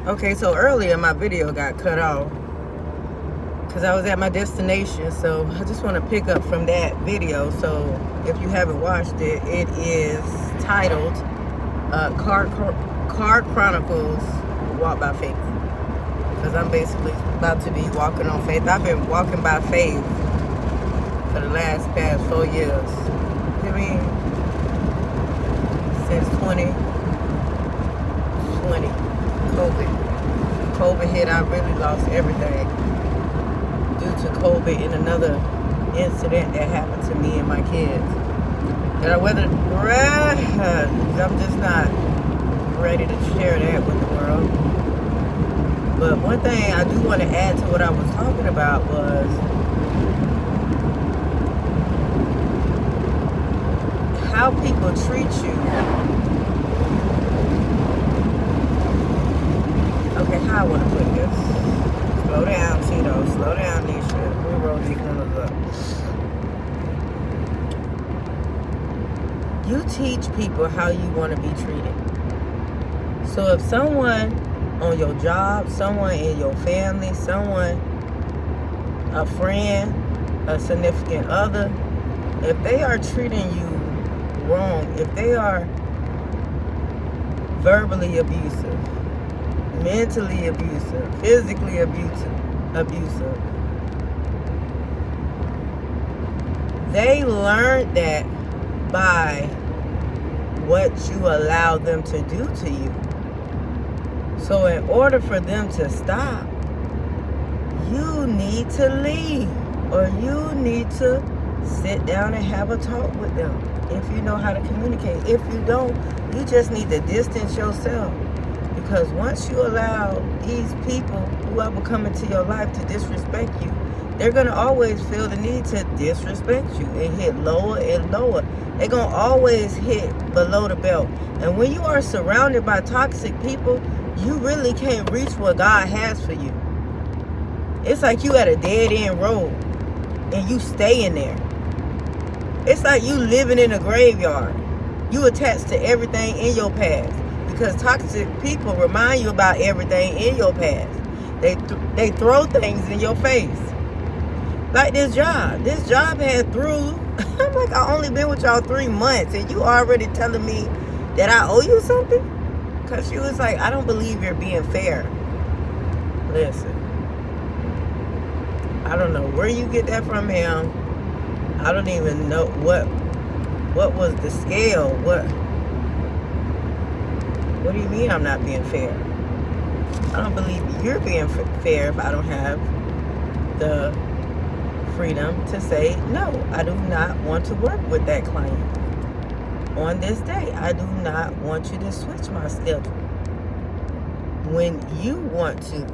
Okay, so earlier my video got cut off because I was at my destination. So I just want to pick up from that video. So if you haven't watched it, it is titled Card Chronicles Walk by Faith. Because I'm basically about to be walking on faith. I've been walking by faith for the past 4 years. I mean, since 2020, COVID hit. I really lost everything due to COVID and another incident that happened to me and my kids. And I'm just not ready to share that with the world. But one thing I do want to add to what I was talking about was how people treat you. Okay, how I want to put this. Slow down, Tito. Slow down, Nisha. We roll these numbers up. You teach people how you want to be treated. So if someone on your job, someone in your family, a friend, a significant other, if they are treating you wrong, if they are verbally abusive, mentally abusive, physically abusive, they learned that by what you allow them to do to you. So in order for them to stop, you need to leave, or you need to sit down and have a talk with them if you know how to communicate. If you don't, you just need to distance yourself. Because once you allow these people, whoever come into your life, to disrespect you, they're going to always feel the need to disrespect you and hit lower and lower. They're going to always hit below the belt. And when you are surrounded by toxic people, you really can't reach what God has for you. It's like you at a dead-end road and you stay in there. It's like you living in a graveyard. You attached to everything in your past. Because toxic people remind you about everything in your past. They throw things in your face. Like this job. This job had through. I'm like, I only been with y'all 3 months and you already telling me that I owe you something? Because she was like, I don't believe you're being fair. Listen. I don't know where you get that from him. I don't even know what was the scale. What do you mean I'm not being fair? I don't believe you're being fair if I don't have the freedom to say, no, I do not want to work with that client on this day. I do not want you to switch my schedule when you want to.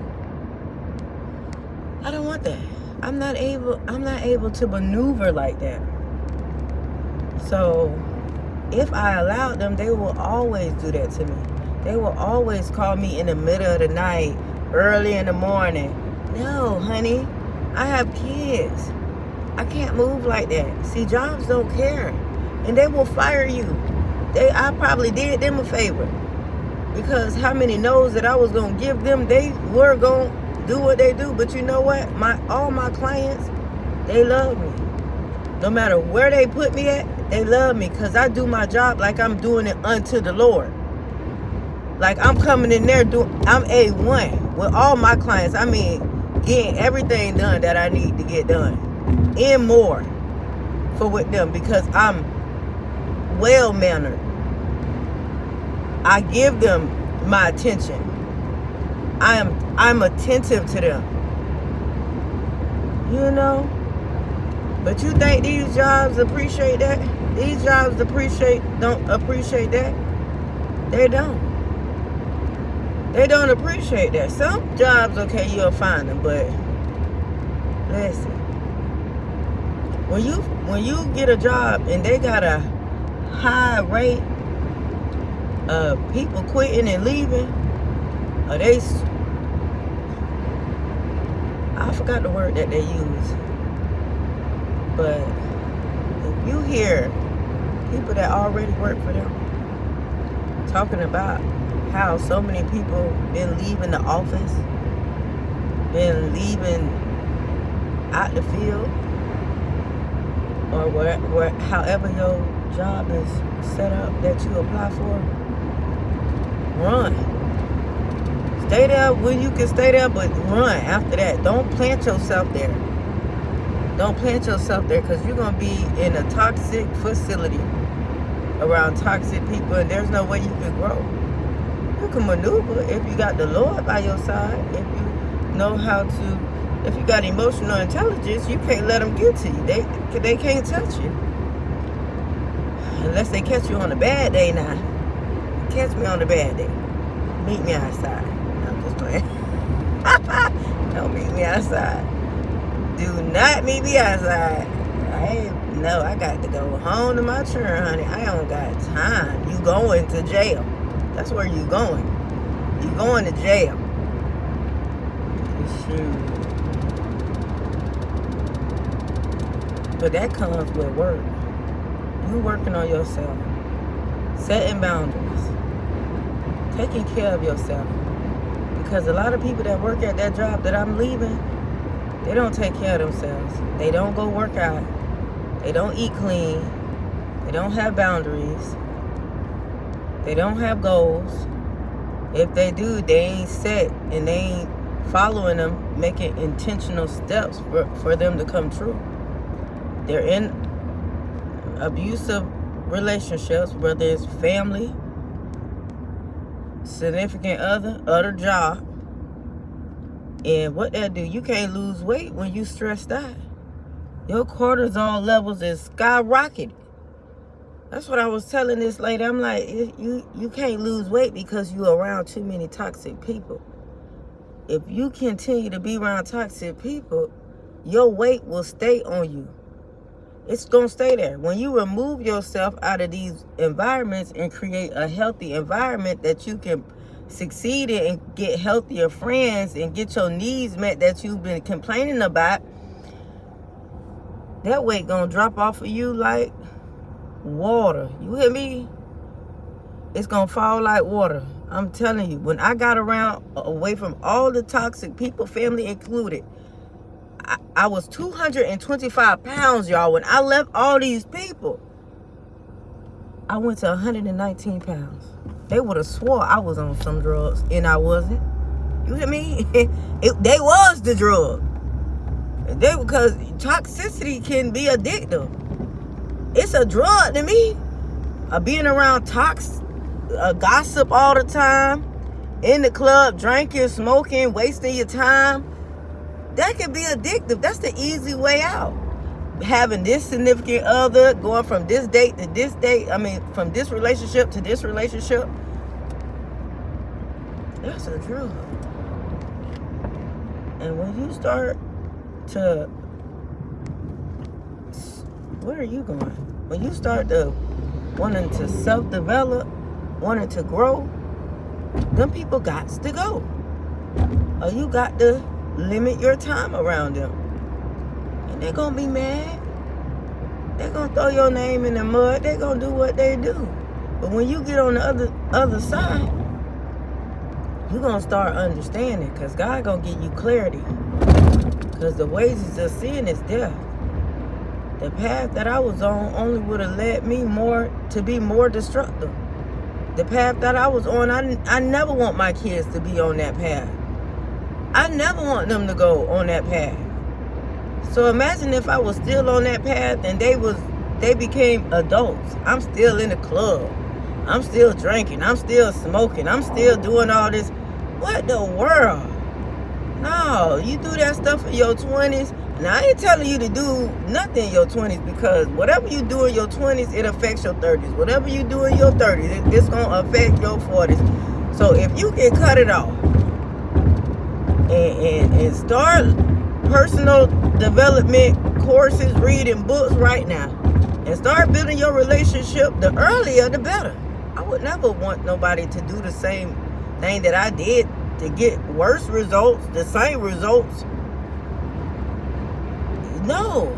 I don't want that. I'm not able to maneuver like that. So if I allowed them, they will always do that to me. They will always call me in the middle of the night, early in the morning. No, honey, I have kids. I can't move like that. See, jobs don't care. And they will fire you. I probably did them a favor. Because how many no's that I was going to give them, they were going to do what they do. But you know what? All my clients, they love me. No matter where they put me at, they love me. Because I do my job like I'm doing it unto the Lord. Like I'm coming in there, I'm A1 with all my clients. I mean, getting everything done that I need to get done. And more with them because I'm well-mannered. I give them my attention. I'm attentive to them. You know? But you think these jobs appreciate that? These jobs don't appreciate that? They don't. They don't appreciate that. Some jobs, okay, you'll find them, but listen. When you get a job and they got a high rate of people quitting and leaving, or I forgot the word that they use, but if you hear people that already work for them talking about how so many people been leaving the office, been leaving out the field, or where however your job is set up that you apply for. Run. Stay there when you can stay there, but run after that. Don't plant yourself there. Don't plant yourself there, because you're going to be in a toxic facility around toxic people, and there's no way you can grow. You can maneuver if you got the Lord by your side, if you know how to, if you got emotional intelligence. You can't let them get to you. They can't touch you. Unless they catch you on a bad day now. Catch me on a bad day. Meet me outside. I'm just playing. Don't meet me outside. Do not meet me outside. I got to go home to my children, honey. I don't got time. You going to jail. That's where you going. You going to jail. Shoot. But that comes with work. You working on yourself. Setting boundaries. Taking care of yourself. Because a lot of people that work at that job that I'm leaving, they don't take care of themselves. They don't go work out. They don't eat clean. They don't have boundaries. They don't have goals. If they do, they ain't set and they ain't following them, making intentional steps for them to come true. They're in abusive relationships, whether it's family, significant other job. And what that do, you can't lose weight when you stressed out. Your cortisol levels is skyrocketing. That's what I was telling this lady. I'm like, you can't lose weight because you're around too many toxic people. If you continue to be around toxic people, your weight will stay on you. It's going to stay there. When you remove yourself out of these environments and create a healthy environment that you can succeed in and get healthier friends and get your needs met that you've been complaining about, that weight going to drop off of you like water. You hear me? It's going to fall like water. I'm telling you, when I got away from all the toxic people, family included, I was 225 pounds, y'all. When I left all these people, I went to 119 pounds. They would have swore I was on some drugs, and I wasn't. You hear me? They was the drug. Because toxicity can be addictive. It's a drug to me. Being around gossip all the time, in the club, drinking, smoking, wasting your time. That can be addictive. That's the easy way out. Having this significant other, going from this date to this date, from this relationship to this relationship. That's a drug. And when you start to, where are you going? When you start to wanting to self-develop, wanting to grow, them people got to go. Or you got to limit your time around them. And they're going to be mad. They're going to throw your name in the mud. They're going to do what they do. But when you get on the other side, you're going to start understanding, because God going to give you clarity. Because the wages of sin is death. The path that I was on only would have led me to be more destructive. The path that I was on, I never want my kids to be on that path. I never want them to go on that path. So imagine if I was still on that path and they became adults. I'm still in the club. I'm still drinking. I'm still smoking. I'm still doing all this. What the world? No, you do that stuff in your 20s. Now, I ain't telling you to do nothing in your 20s, because whatever you do in your 20s, it affects your 30s. Whatever you do in your 30s, it's going to affect your 40s. So if you can cut it off and start personal development courses, reading books right now, and start building your relationship, the earlier the better. I would never want nobody to do the same thing that I did to get worse results, the same results. No.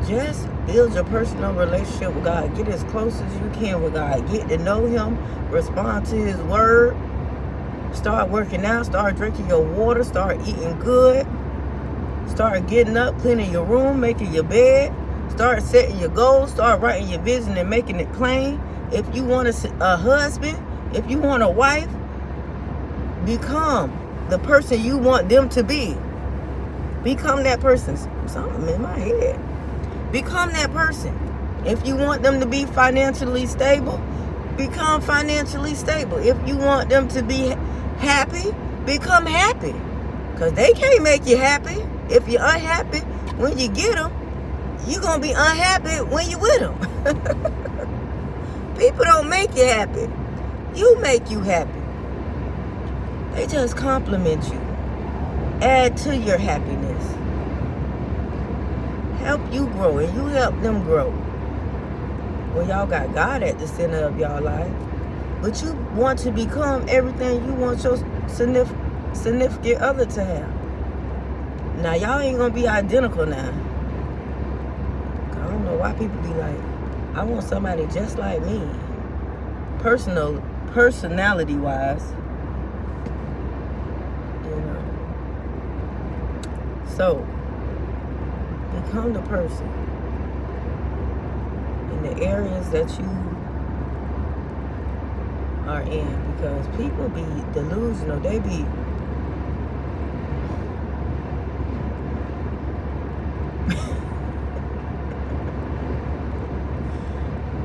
Just Build your personal relationship with God. Get as close as you can with God. Get to know Him. Respond to His word. Start working out. Start drinking your water. Start eating good. Start getting up, cleaning your room, making your bed. Start setting your goals. Start writing your vision and making it plain. If you want a husband, if you want a wife, become the person you want them to be. Become that person. Something in my head. Become that person. If you want them to be financially stable, become financially stable. If you want them to be happy, become happy. Because they can't make you happy. If you're unhappy when you get them, you're going to be unhappy when you're with them. People don't make you happy. You make you happy. They just compliment you. Add to your happiness. Help you grow, and you help them grow. Well, y'all got God at the center of y'all life, but you want to become everything you want your significant other to have. Now, y'all ain't gonna be identical now. I don't know why people be like, I want somebody just like me, personality wise. So, become the person in the areas that you are in, because people be delusional. They be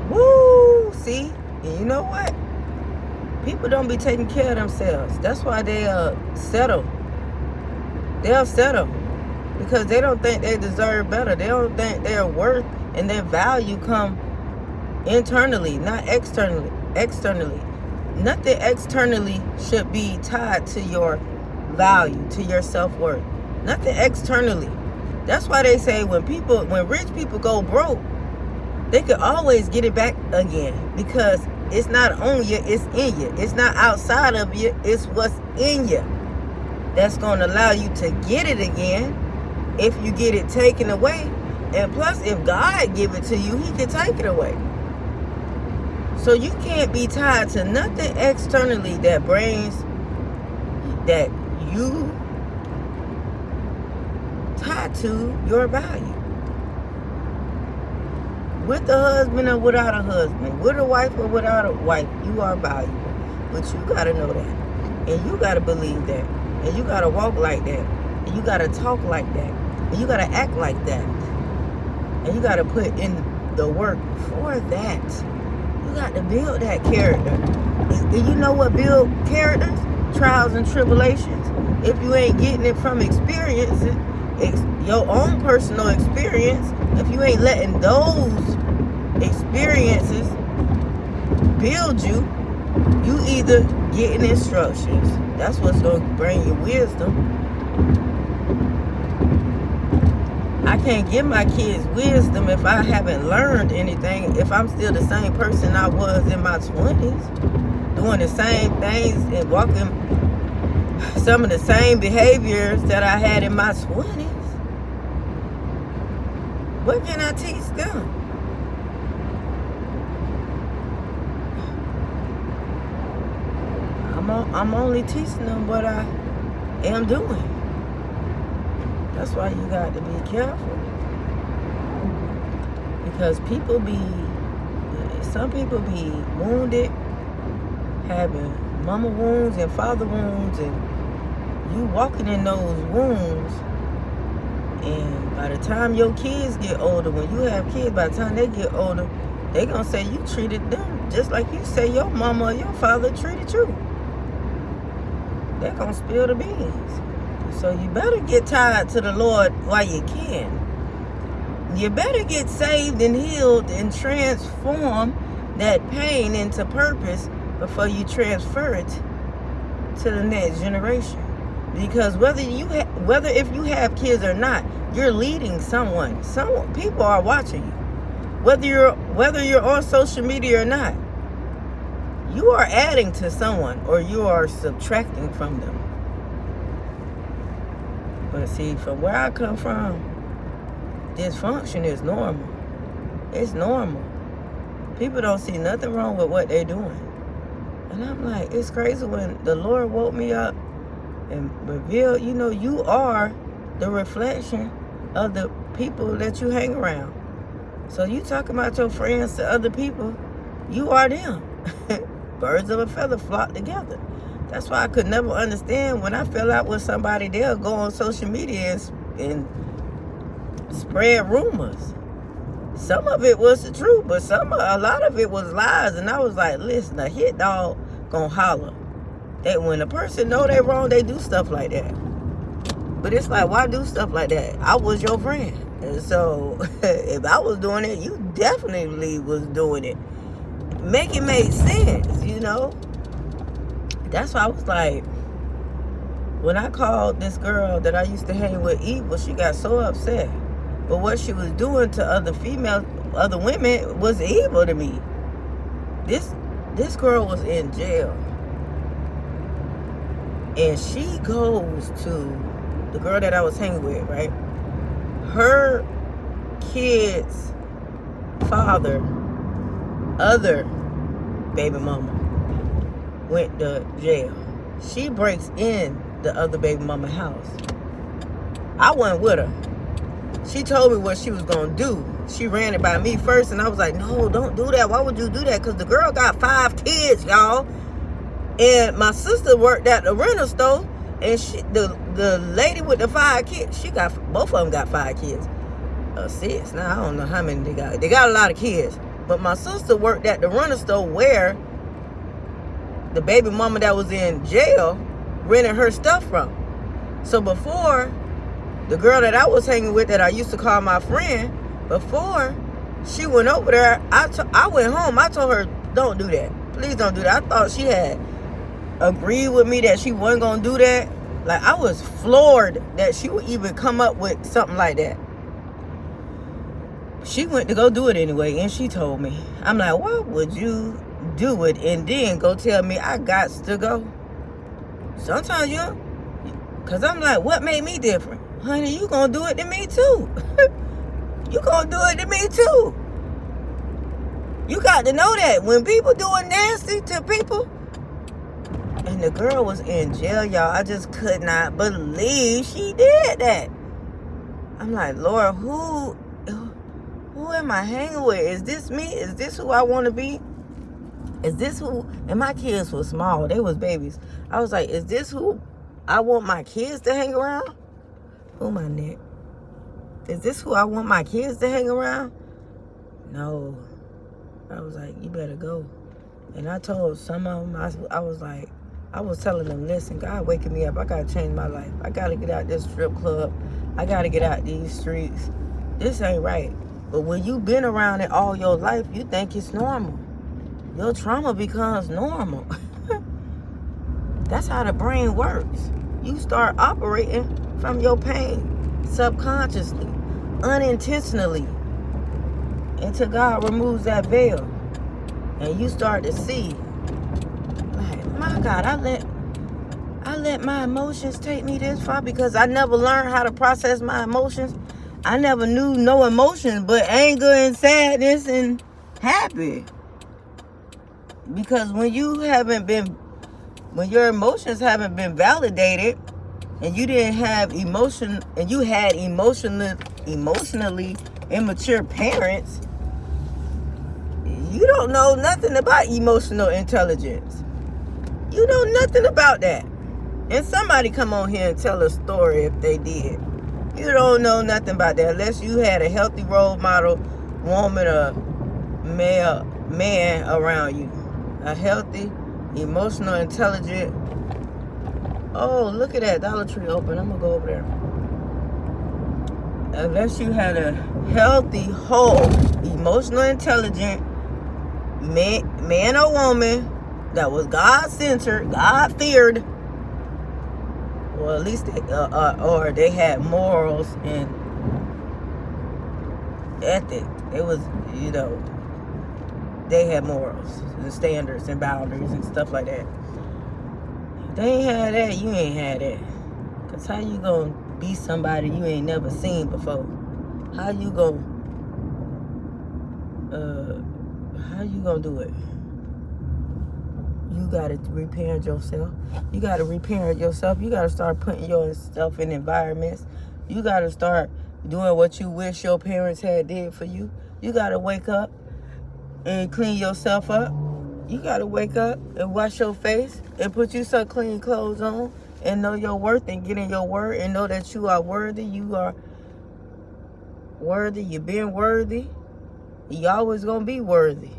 woo, see? And you know what? People don't be taking care of themselves. That's why they settle. They'll settle. Because they don't think they deserve better. They don't think their worth and their value come internally, not externally. Nothing externally should be tied to your value, to your self-worth. Nothing externally. That's why they say when rich people go broke, they can always get it back again. Because it's not on you, it's in you. It's not outside of you, it's what's in you that's going to allow you to get it again. If you get it taken away, and plus if God give it to you, He can take it away. So you can't be tied to nothing externally that you tied to your value. With a husband or without a husband, with a wife or without a wife, you are valuable. But you gotta know that, and you gotta believe that, and you gotta walk like that, and you gotta talk like that. And you gotta act like that. And you gotta put in the work for that. You got to build that character. And you know what build characters? Trials and tribulations. If you ain't getting it from experiences, your own personal experience, if you ain't letting those experiences build you, you either getting instructions. That's what's gonna bring you wisdom. I can't give my kids wisdom if I haven't learned anything, if I'm still the same person I was in my 20s, doing the same things and walking some of the same behaviors that I had in my 20s. What can I teach them? I'm only teaching them what I am doing. That's why you got to be careful. Because some people be wounded, having mama wounds and father wounds, and you walking in those wounds. And by the time your kids get older, when you have kids, by the time they get older, they gonna say you treated them just like you say your mama or your father treated you. They're gonna spill the beans. So you better get tied to the Lord while you can. You better get saved and healed and transform that pain into purpose before you transfer it to the next generation. Because whether if you have kids or not, you're leading someone. People are watching you. Whether you're on social media or not, you are adding to someone or you are subtracting from them. But see, from where I come from, dysfunction is normal. It's normal. People don't see nothing wrong with what they're doing. And I'm like, it's crazy when the Lord woke me up and revealed, you are the reflection of the people that you hang around. So you talking about your friends to other people, you are them. Birds of a feather flock together. That's why I could never understand when I fell out with somebody, they'll go on social media and spread rumors. Some of it was the truth, but a lot of it was lies. And I was like, listen, a hit dog gonna holler. That when a person know they wrong, they do stuff like that. But it's like, why do stuff like that? I was your friend. And so if I was doing it, you definitely was doing it. Make it make sense, That's why I was like, when I called this girl that I used to hang with evil, she got so upset. But what she was doing to other women was evil to me. This girl was in jail. And she goes to the girl that I was hanging with, right? Her kid's father, other baby mama, went to jail. She breaks in the other baby mama house. I went with her. She told me what she was going to do. She ran it by me first, and I was like, no, don't do that. Why would you do that? Because the girl got 5 kids, y'all. And my sister worked at the rental store, and the lady with the 5 kids, both of them got 5 kids. 6. Now, I don't know how many they got. They got a lot of kids. But my sister worked at the rental store where the baby mama that was in jail rented her stuff from. So before, the girl that I was hanging with that I used to call my friend, before she went over there, I went home. I told her, don't do that. Please don't do that. I thought she had agreed with me that she wasn't going to do that. Like, I was floored that she would even come up with something like that. She went to go do it anyway, and she told me. I'm like, why would you do it and then go tell me I got to go? Sometimes because I'm like, what made me different? Honey, you gonna do it to me too. You gonna do it to me too. You got to know that when people doing nasty to people. And the girl was in jail, y'all. I just could not believe she did that. I'm like, Lord, who am I hanging with? Is this me? Is this who I want to be? Is this who? And my kids were small. They was babies. I was like, is this who I want my kids to hang around? Oh, my neck. Is this who I want my kids to hang around? No. I was like, you better go. And I told some of them, I was telling them, listen, God waking me up. I got to change my life. I got to get out this strip club. I got to get out these streets. This ain't right. But when you've been around it all your life, you think it's normal. Your trauma becomes normal. That's how the brain works. You start operating from your pain subconsciously, unintentionally, until God removes that veil. And you start to see, like, my God, I let my emotions take me this far because I never learned how to process my emotions. I never knew no emotion but anger and sadness and happy. Because when your emotions haven't been validated and you didn't have emotion and you had emotionally immature parents, you don't know nothing about emotional intelligence. You know nothing about that. And somebody come on here and tell a story if they did. You don't know nothing about that unless you had a healthy role model, woman or man around you. A healthy, emotional, intelligent. Oh, look at that Dollar Tree open. I'm going to go over there. Unless you had a healthy, whole, emotional, intelligent man or woman that was God-centered, God-feared, or at least they had morals and ethic. It was, they had morals and standards and boundaries and stuff like that. If they ain't had that, you ain't had that. Because how you gonna be somebody you ain't never seen before? How you gonna how you gonna do it? You gotta reparent yourself. You gotta reparent yourself. You gotta start putting yourself in environments. You gotta start doing what you wish your parents had did for you. You gotta wake up and clean yourself up. You gotta wake up and wash your face and put you some clean clothes on and know your worth and get in your word and know that you are worthy. You are worthy. You've been worthy. You always gonna be worthy.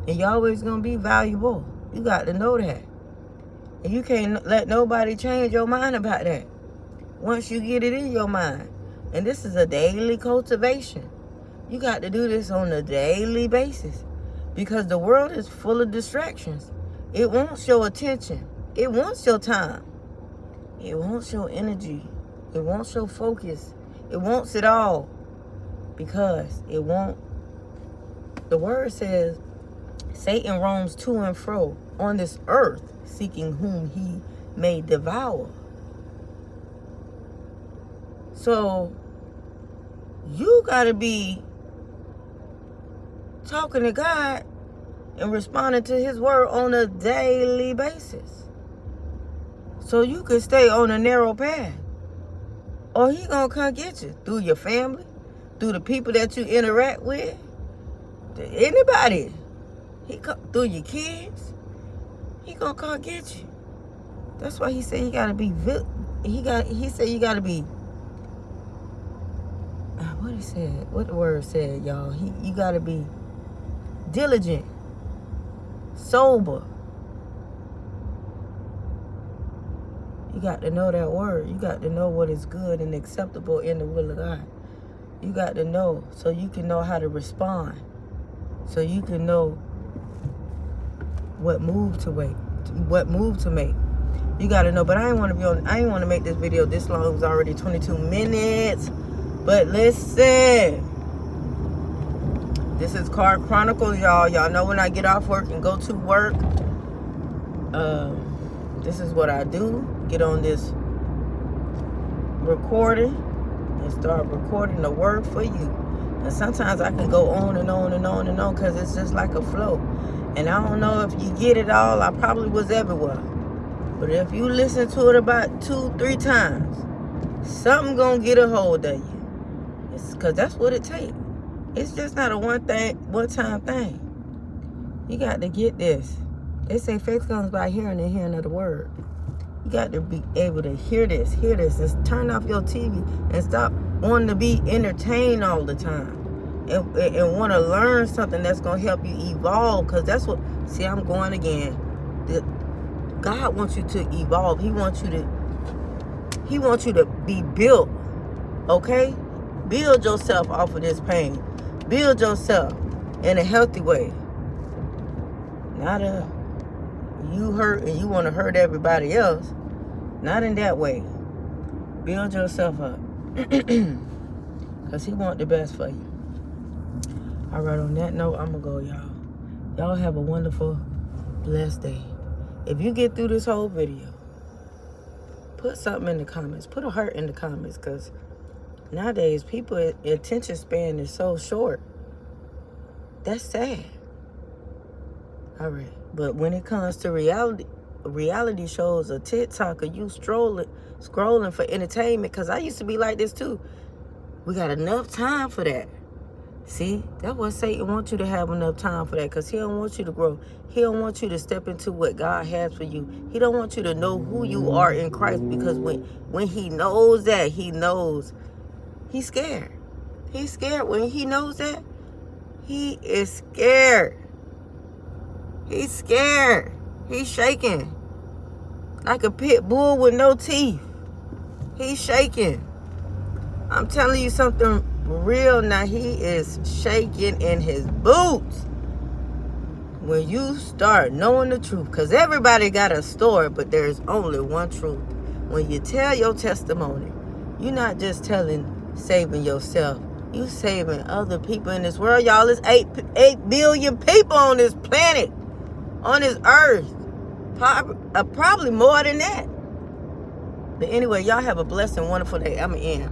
And you always gonna be valuable. You got to know that. And you can't let nobody change your mind about that. Once you get it in your mind. And this is a daily cultivation. You got to do this on a daily basis. Because the world is full of distractions. It wants your attention. It wants your time. It wants your energy. It wants your focus. It wants it all. Because it won't. The word says, Satan roams to and fro on this earth, seeking whom he may devour. So, you got to be talking to God and responding to his word on a daily basis. So you can stay on a narrow path. Or he going to come get you through your family, through the people that you interact with, anybody. Through your kids, he gonna come get you. That's why he said you gotta be. He said you gotta be. What he said? What the word said, y'all? You gotta be diligent, sober. You got to know that word. You got to know what is good and acceptable in the will of God. You got to know so you can know how to respond. So you can know what move to make. You gotta know. But I didn't want to make this video this long. It was already 22 minutes. But listen, this is Car Chronicles, y'all. Y'all know when I get off work and go to work, this is what I do. Get on this recording and start recording the word for you. And sometimes I can go on and on and on and on because it's just like a flow. And I don't know if you get it all. I probably was everywhere. But if you listen to it about 2-3 times, something gonna get a hold of you. It's because that's what it takes. It's just not a one-time thing. You got to get this. They say faith comes by hearing and hearing of the word. You got to be able to hear this, and turn off your TV and stop wanting to be entertained all the time. And want to learn something that's going to help you evolve. Because that's what, see, I'm going again. God wants you to evolve. He wants you to be built. Okay? Build yourself off of this pain. Build yourself in a healthy way. Not you hurt and you want to hurt everybody else. Not in that way. Build yourself up. Because he wants the best for you. All right, on that note, I'm going to go, y'all. Y'all have a wonderful, blessed day. If you get through this whole video, put something in the comments. Put a heart in the comments, because nowadays, people's attention span is so short. That's sad. All right. But when it comes to reality shows or TikTok or you scrolling for entertainment, because I used to be like this too. We got enough time for that. See, that's what Satan wants you to have enough time for that, because he don't want you to grow. He don't want you to step into what God has for you. He don't want you to know who you are in Christ, because when he knows that, he knows he's scared. He's scared. When he knows that, he is scared. He's scared. He's shaking like a pit bull with no teeth. He's shaking. I'm telling you something real now. He is shaking in his boots. When you start knowing the truth, because everybody got a story, but there's only one truth. When you tell your testimony, you're not just saving yourself. You saving other people in this world. Y'all, there's 8 billion people on this planet, on this earth. Probably more than that. But anyway, y'all have a blessed and wonderful day. I'm in.